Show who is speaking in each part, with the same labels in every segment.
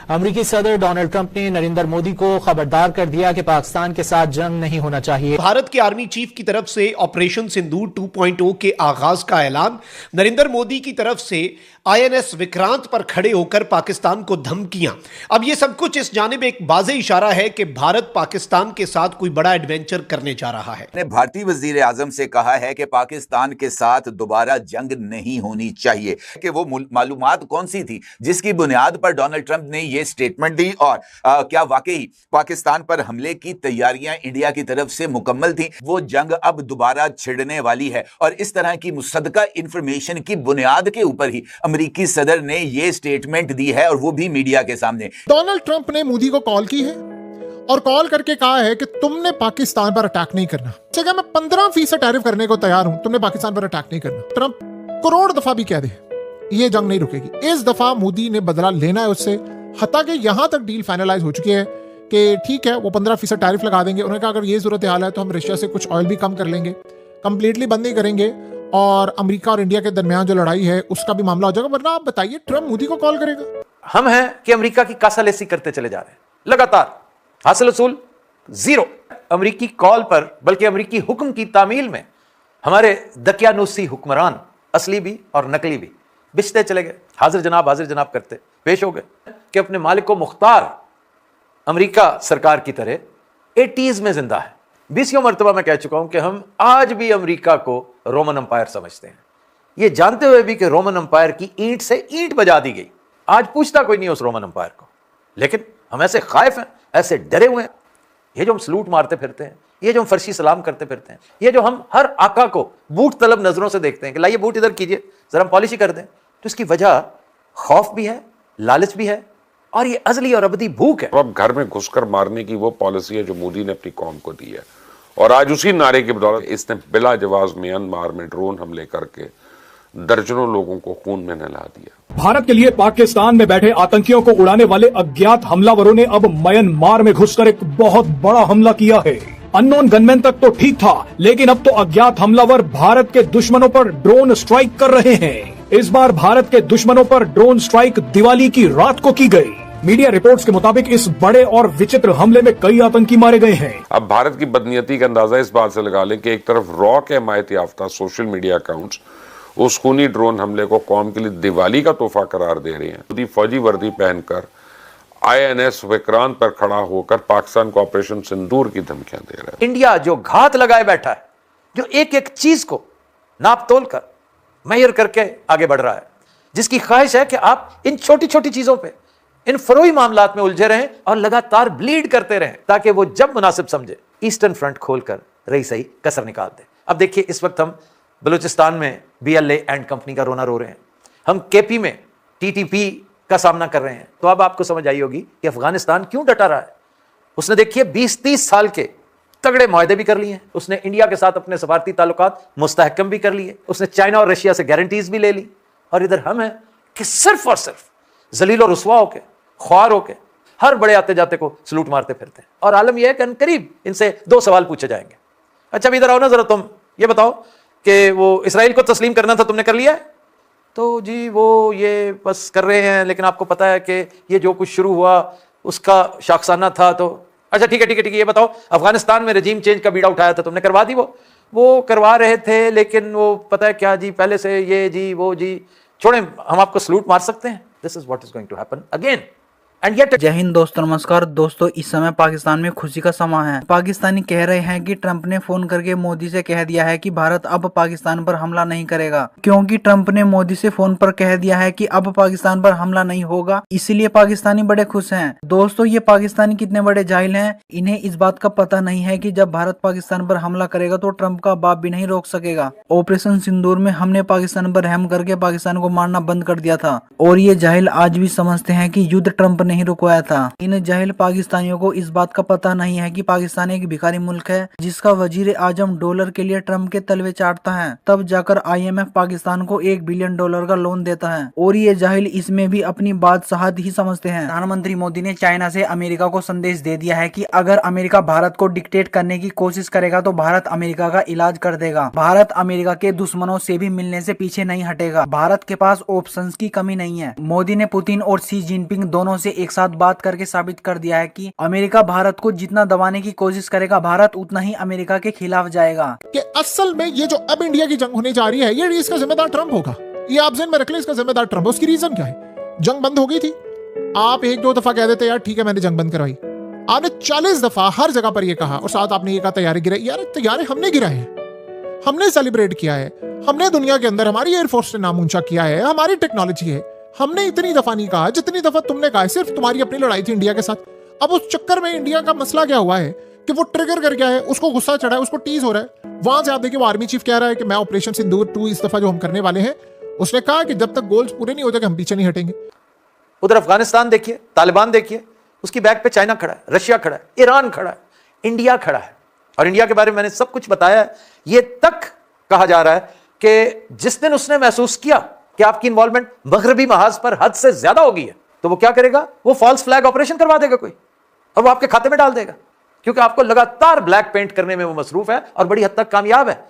Speaker 1: अमेरिकी सदर Donald Trump ने नरेंद्र मोदी को खबरदार कर दिया कि पाकिस्तान के साथ जंग नहीं होना चाहिए।
Speaker 2: भारत के आर्मी चीफ की तरफ से ऑपरेशन सिंदूर 2.0 के आगाज का ऐलान, नरेंद्र मोदी की तरफ से INS विक्रांत पर खड़े होकर पाकिस्तान को धमकियां। अब यह सब कुछ इस जानिब एक वाज़ेह इशारा है कि भारत पाकिस्तान के साथ कोई बड़ा एडवेंचर करने जा रहा है।
Speaker 3: ने भारतीय वजीर आजम से कहा है कि पाकिस्तान के साथ दोबारा जंग नहीं होनी चाहिए। कि वो मालूमात कौन सी थी जिसकी बुनियाद पर डोनाल्ड ट्रंप ने यह स्टेटमेंट दी, और क्या वाकई पाकिस्तान पर हमले की तैयारियां इंडिया की तरफ से मुकम्मल थी? वो जंग अब दोबारा छिड़ने वाली है, और इस तरह की मुसद्दका इंफॉर्मेशन की बुनियाद के ऊपर ही अमेरिकी सदर ने यह स्टेटमेंट दी है, और वो भी मीडिया के सामने।
Speaker 4: डोनाल्ड ट्रंप ने मोदी को कॉल की है और कॉल करके कहा है कि तुमने पाकिस्तान पर अटैक नहीं करना। जगह मैं 15% टैरिफ करने को तैयार हूं, तुमने पाकिस्तान पर अटैक नहीं करना। ट्रंप करोड़ दफा भी कह दे ये जंग नहीं रुकेगी। इस दफा मोदी ने बदला लेना है उससे, हत्ता कि यहां तक डील फाइनलाइज हो चुकी है कि ठीक है वो 15% टैरिफ लगा देंगे। उन्होंने कहा अगर ये जरूरत हाल है तो हम रशिया से कुछ ऑयल भी कम कर लेंगे, कंप्लीटली बंद नहीं करेंगे, और अमेरिका और इंडिया के दरमियान जो लड़ाई है उसका भी मामला हो जाएगा। वरना आप बताइए ट्रंप मोदी को कॉल करेगा?
Speaker 5: हम हैं कि अमेरिका की कासालेसी करते चले जा रहे हैं, लगातार हासिल वसूल जीरो। अमेरिकी कॉल पर, बल्कि अमेरिकी हुक्म की तामील में हमारे दकियानूसी हुक्मरान, असली भी और नकली भी, बिछते चले गए। हाजिर जनाब करते पेश हो गए कि अपने मालिक को मुख्तार अमेरिका सरकार की तरह 80s में जिंदा है। 20 मरतबा मैं कह चुका हूं कि हम आज भी अमेरिका को रोमन अंपायर समझते हैं, ये जानते हुए भी कि रोमन अंपायर की ईंट से ईंट बजा दी गई। आज पूछता कोई नहीं उस रोमन अंपायर को, लेकिन हम ऐसे खाइफ हैं, ऐसे डरे हुए हैं। ये जो हम सलूट मारते फिरते हैं, ये जो हम फर्शी सलाम करते फिरते हैं, ये जो हम हर आका को बूट तलब नजरों से देखते हैं कि लाइए बूट इधर कीजिए, जरा हम पॉलिशी कर दें, तो इसकी वजह खौफ भी है, लालच भी है, और ये अजली और अबदी भूख है।
Speaker 6: अब घर में घुसकर मारने की वो पॉलिसी है जो मोदी ने अपनी कौम को दी है, और आज उसी नारे की बदौलत इसने बिला जवाब म्यांमार में ड्रोन हमले करके दर्जनों लोगों को खून में नहला दिया।
Speaker 7: भारत के लिए पाकिस्तान में बैठे आतंकियों को उड़ाने वाले अज्ञात हमलावरों ने अब म्यांमार में घुसकर एक बहुत बड़ा हमला किया है। अननोन गनमैन तक तो ठीक था, लेकिन अब तो अज्ञात हमलावर भारत के दुश्मनों पर ड्रोन स्ट्राइक कर रहे हैं। इस बार भारत के दुश्मनों पर ड्रोन स्ट्राइक दिवाली की रात को की गई। मीडिया रिपोर्ट्स के मुताबिक इस बड़े और विचित्र हमले में कई आतंकी मारे गए हैं।
Speaker 6: अब भारत की बदनीयती का अंदाजा इस बात से लगा लें कि एक तरफ रॉ के हिमायत याफ्ता सोशल मीडिया अकाउंट्स उस खूनी ड्रोन हमले को कौम के लिए दिवाली का तोहफा करार दे रहे हैं, खुद फौजी वर्दी पहनकर INS विक्रांत पर खड़ा होकर पाकिस्तान को ऑपरेशन सिंदूर की धमकियां दे रहा है।
Speaker 5: इंडिया जो घात लगाए बैठा है, जो एक एक चीज को नाप तोल कर मेजर करके आगे बढ़ रहा है, जिसकी ख्वाहिश है कि आप इन छोटी छोटी चीजों पे, इन फरोई मामलात में उलझे रहें और लगातार ब्लीड करते रहें, ताकि वो जब मुनासिब समझे ईस्टर्न फ्रंट खोलकर रही सही कसर निकाल दे। अब देखिए, इस वक्त हम बलूचिस्तान में BLA एंड कंपनी का रोना रो रहे हैं, हम KP में TTP का सामना कर रहे हैं। तो अब आपको समझ आई होगी कि अफगानिस्तान क्यों डटा रहा है। उसने देखिए 20-30 साल के तगड़े मुआहदे भी कर लिए हैं, उसने इंडिया के साथ अपने सफारती ताल्लुकात मुस्तहकम भी कर लिए, उसने चाइना और रशिया से गारंटीज भी ले ली, और इधर हम हैं कि सिर्फ और सिर्फ जलील और रुसवा होके, ख्वार होके हर बड़े आते जाते को सलूट मारते फिरते हैं। और आलम यह है कि करीब इनसे 2 सवाल पूछे जाएंगे। अच्छा, अभी इधर आओ ना जरा, तुम ये बताओ कि वो इसराइल को तस्लीम करना था, तुमने कर लिया है? तो जी वो ये बस कर रहे हैं, लेकिन आपको पता है कि ये जो कुछ शुरू हुआ उसका शाखसाना था। तो अच्छा ठीक है, ये बताओ, अफगानिस्तान में रजीम चेंज का बीड़ा उठाया था, तुमने करवा दी? वो करवा रहे थे, लेकिन वो पता है क्या जी, पहले से ये जी वो जी, छोड़ें, हम आपको सलूट मार सकते हैं। This is what is going to happen again.
Speaker 8: जय हिंद दोस्तों, नमस्कार दोस्तों। इस समय पाकिस्तान में खुशी का समय है। पाकिस्तानी कह रहे हैं कि ट्रंप ने फोन करके मोदी से कह दिया है कि भारत अब पाकिस्तान पर हमला नहीं करेगा, क्योंकि ट्रंप ने मोदी से फोन पर कह दिया है कि अब पाकिस्तान पर हमला नहीं होगा। इसलिए पाकिस्तानी बड़े खुश हैं। दोस्तों, ये पाकिस्तानी कितने बड़े जाहिल हैं, इन्हें इस बात का पता नहीं है कि जब भारत पाकिस्तान पर हमला करेगा तो ट्रंप का बाप भी नहीं रोक सकेगा। ऑपरेशन सिंदूर में हमने पाकिस्तान पर रहम करके पाकिस्तान को मारना बंद कर दिया था, और ये जाहिल आज भी समझते हैं कि युद्ध ट्रंप नहीं रुकवाया था। इन जाहिल पाकिस्तानियों को इस बात का पता नहीं है कि पाकिस्तान एक भिखारी मुल्क है, जिसका वजीर आजम डॉलर के लिए ट्रंप के तलवे चाटता है, तब जाकर IMF पाकिस्तान को $1 बिलियन का लोन देता है। और ये जाहिल इसमें भी अपनी बात सहाद ही समझते हैं। प्रधानमंत्री मोदी ने चाइना से अमेरिका को संदेश दे दिया है कि अगर अमेरिका भारत को डिक्टेट करने की कोशिश करेगा तो भारत अमेरिका का इलाज कर देगा। भारत अमेरिका के दुश्मनों से भी मिलने से पीछे नहीं हटेगा। भारत के पास ऑप्शंस की कमी नहीं है। मोदी ने पुतिन और शी जिनपिंग दोनों से एक साथ बात करके साबित कर दिया है कि अमेरिका भारत को जितना दबाने की कोशिश करेगा, भारत उतना ही अमेरिका के खिलाफ जाएगा।
Speaker 4: कि असल में ये जो अब इंडिया की जंग होने जा रही है, ये इसका जिम्मेदार ट्रंप होगा। ये आप ज़हन में रख लें, इसका जिम्मेदार ट्रंप है। उसकी रीजन क्या है? जंग बंद हो गई थी, आप एक दो दफा कह देते यार ठीक है मैंने जंग बंद करवाई, आपने 40 दफा हर जगह पर ये कहा और साथ आपने ये कहा तैयारी गिराई। यार तैयारी हमने गिराए हैं, हमने सेलिब्रेट किया है, हमने दुनिया के अंदर हमारी एयरफोर्स ने नाम ऊंचा किया है, हमारी टेक्नोलॉजी है। हमने इतनी दफा नहीं कहा जितनी दफा तुमने कहा है, सिर्फ तुम्हारी अपनी लड़ाई थी इंडिया के साथ। अब उस चक्कर में इंडिया का मसला क्या हुआ है कि वो ट्रिगर कर गया है, उसको गुस्सा चढ़ा है, उसको टीज हो रहा है। वहां से आप देखिए वो आर्मी चीफ कह रहा है कि मैं ऑपरेशन सिंदूर 2 इस दफा जो हम करने वाले हैं, उसने कहा कि जब तक गोल्स पूरे नहीं हो जाएंगे हम पीछे नहीं हटेंगे।
Speaker 5: उधर अफगानिस्तान देखिए, तालिबान देखिए, उसकी बैक पे चाइना खड़ा है, रशिया खड़ा है, ईरान खड़ा है, इंडिया खड़ा है। और इंडिया के बारे में मैंने सब कुछ बताया है। ये तक कहा जा रहा है कि जिस दिन उसने महसूस किया कि आपकी इन्वॉल्वमेंट मगरबी महाज पर हद से ज्यादा होगी है, तो वो क्या करेगा? वो फॉल्स फ्लैग ऑपरेशन करवा देगा कोई, और वो आपके खाते में डाल देगा, क्योंकि आपको लगातार ब्लैक पेंट करने में वो मसरूफ है और बड़ी हद तक कामयाब है।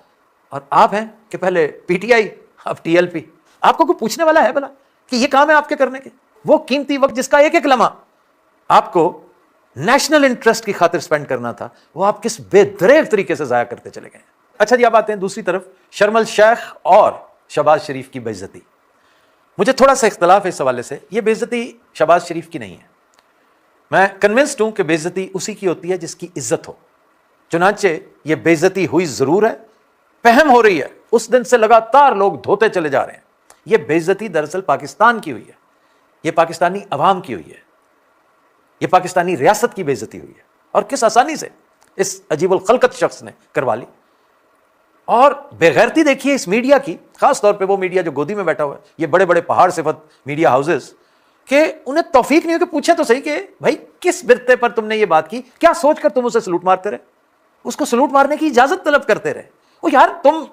Speaker 5: और आप हैं कि पहले पीटीआई, अब टीएलपी। आपको कोई पूछने वाला है भला कि ये काम है आपके करने के? वो कीमती वक्त जिसका एक एक लम्हा आपको नेशनल इंटरेस्ट की खातिर स्पेंड करना था, वो आप किस बेदरेग तरीके से जाया करते चले गए। अच्छा जी, अब आते हैं दूसरी तरफ, शर्मल शेख और शहबाज शरीफ की बेइज्जती। मुझे थोड़ा सा इख्तलाफ है इस हवाले से। ये बेइज्जती शहबाज शरीफ की नहीं है। मैं कन्विंस्ड हूं कि बेइज्जती उसी की होती है जिसकी इज्जत हो। चुनांचे ये बेइज्जती हुई जरूर है, पहम हो रही है, उस दिन से लगातार लोग धोते चले जा रहे हैं। ये बेइज्जती दरअसल पाकिस्तान की हुई है, ये पाकिस्तानी अवाम की हुई है, ये पाकिस्तानी रियासत की बेइज्जती हुई है। और किस आसानी से इस अजीबुल खलकत शख्स ने करवा ली। और बेगैरती देखिए इस मीडिया की, खास तौर पे वो मीडिया जो गोदी में बैठा हुआ है, ये बड़े बड़े पहाड़ सिफत मीडिया हाउसेस, कि उन्हें तौफीक नहीं हो कि पूछे तो सही कि भाई किस बिरते पर तुमने ये बात की, क्या सोचकर तुम उसे सलूट मारते रहे, उसको सलूट मारने की इजाजत तलब करते रहे। ओ यार, तुम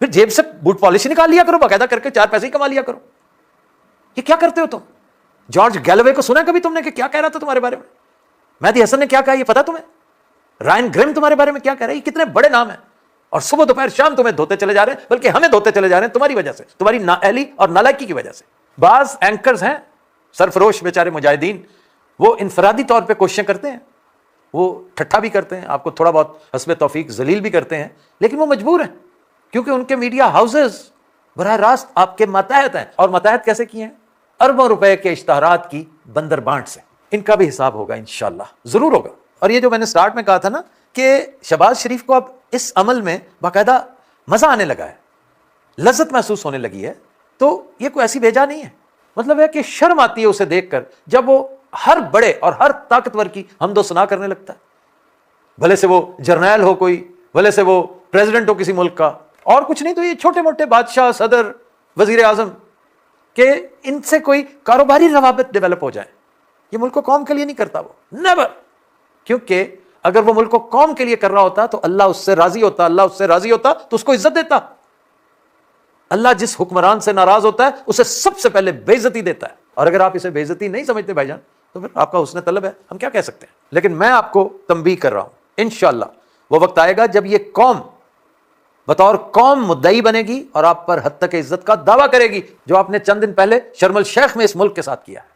Speaker 5: फिर जेब से बूट पॉलिश निकाल लिया करो, बाकायदा करके 4 पैसे ही कमा लिया करो। ये क्या करते हो तुम? जॉर्ज गैलोवे को सुना कभी तुमने कि क्या कह रहा था तुम्हारे बारे में? मेहदी हसन ने क्या कहा ये पता तुम्हें? रायन ग्रिम तुम्हारे बारे में क्या कह रहा है? ये कितने बड़े नाम है, और सुबह दोपहर शाम तुम्हें धोते चले जा रहे हैं, बल्कि हमें धोते चले जा रहे हैं तुम्हारी वजह से, तुम्हारी नाअहली और नालायकी की वजह से। बाज एंकर्स हैं सरफरोश बेचारे मुजाहिदीन, वो इनफरादी तौर पे कोशिशें करते हैं, वो ठट्ठा भी करते हैं, आपको थोड़ा बहुत हस्बे तौफीक जलील भी करते हैं, लेकिन वो मजबूर हैं क्योंकि उनके मीडिया हाउसेस बराह रास्त आपके मातहत हैं। और मातहत कैसे किए हैं? अरबों रुपए के इश्तहारात की बंदर बांट से। इनका भी हिसाब होगा इंशाल्लाह, जरूर होगा। और ये जो मैंने स्टार्ट में कहा था ना कि शहबाज शरीफ को अब इस अमल में बाकायदा मजा आने लगा है, लज्जत महसूस होने लगी है, तो ये कोई ऐसी बेजा नहीं है। मतलब है कि शर्म आती है उसे देखकर जब वो हर बड़े और हर ताकतवर की हमदो सना करने लगता है, भले से वो जर्नैल हो कोई, भले से वो प्रेसिडेंट हो किसी मुल्क का, और कुछ नहीं तो ये छोटे मोटे बादशाह, सदर, वजीर आजम के इनसे कोई कारोबारी रवाबत डेवलप हो जाए। ये मुल्क को कौम के लिए नहीं करता वो, नेवर। क्योंकि अगर वो मुल्क को कौम के लिए कर रहा होता तो अल्लाह उससे राजी होता, अल्लाह उससे राजी होता तो उसको इज्जत देता। अल्लाह जिस हुक्मरान से नाराज होता है उसे सबसे पहले बेइज्जती देता है। और अगर आप इसे बेइज्जती नहीं समझते भाईजान, तो फिर आपका हुस्न तलब है, हम क्या कह सकते हैं। लेकिन मैं आपको तंबीह कर रहा हूं, इंशाअल्लाह वो वक्त आएगा जब ये कौम बतौर कौम मुद्दई बनेगी और आप पर हद तक इज्जत का दावा करेगी, जो आपने चंद दिन पहले शर्मल शेख में इस मुल्क के साथ किया है।